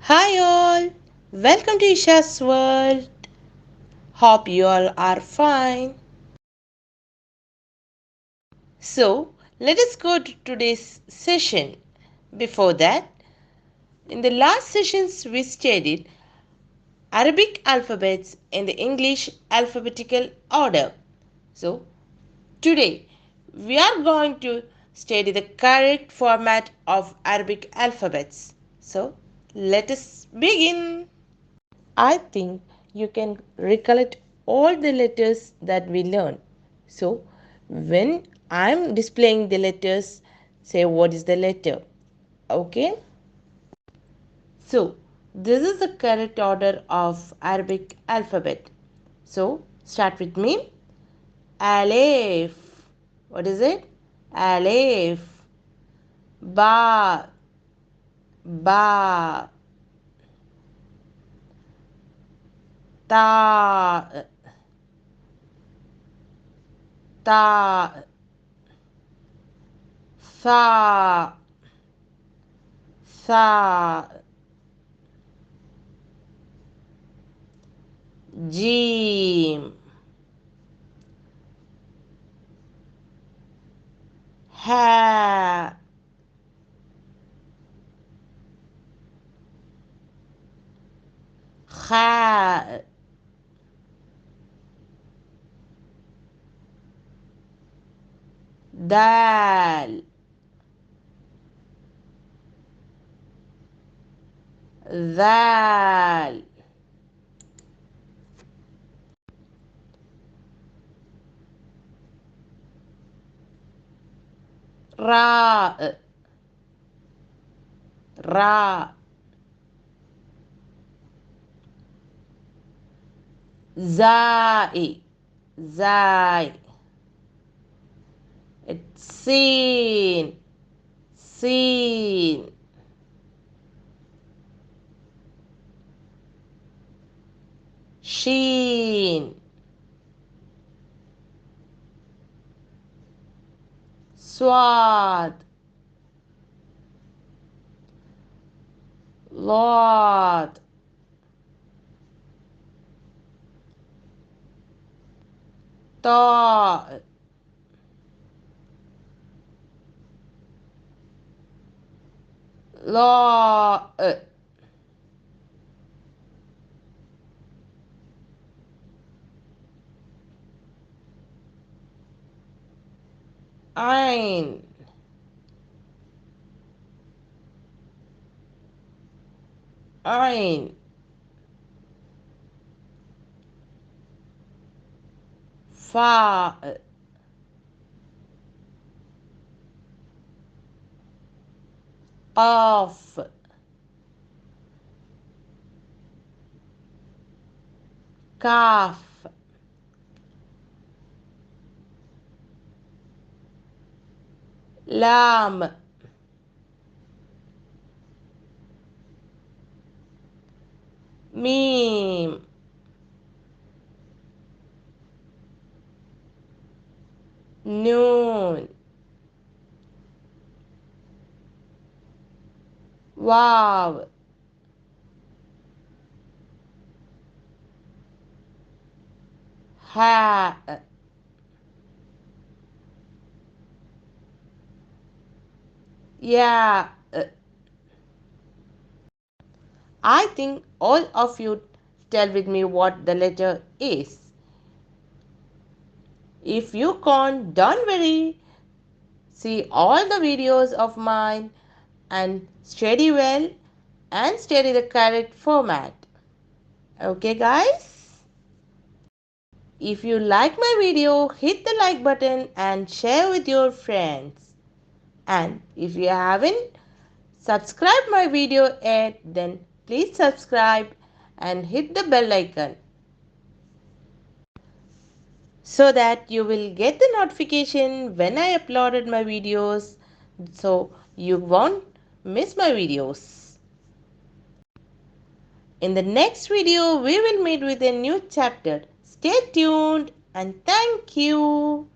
Hi all, welcome to Eshaaz world. Hope you all are fine. So, let us go to today's session. Before that, in the last sessions we studied Arabic alphabets in the English alphabetical order. So, today we are going to study the correct format of Arabic alphabets. So, let us begin. I think you can recollect all the letters that we learned. So, when I'm displaying the letters, say what is the letter. Okay? So, this is the correct order of Arabic alphabet. So, start with me. Alif. What is it? Alif. Ba. Ba. Ta. Ta. Tha. Tha. Jim. Ha. Kha. Dal. Zal. Ra. Ra. Zai. Zai. It's Sin. Sin. Sheen. Swad. Lord. Ta. Law. Ein. Ein. Fa. Qaf. Kaf. Lam. Mim. Noon. Waw. Ha. Yeah. I think all of you tell with me what the letter is. If you can't, don't worry. See all the videos of mine and study well and study the correct format. Okay, guys? If you like my video, hit the like button and share with your friends. And if you haven't subscribed my video yet, then please subscribe and hit the bell icon so that you will get the notification when I uploaded my videos so you won't miss my videos. In the next video, we will meet with a new chapter. Stay tuned and thank you.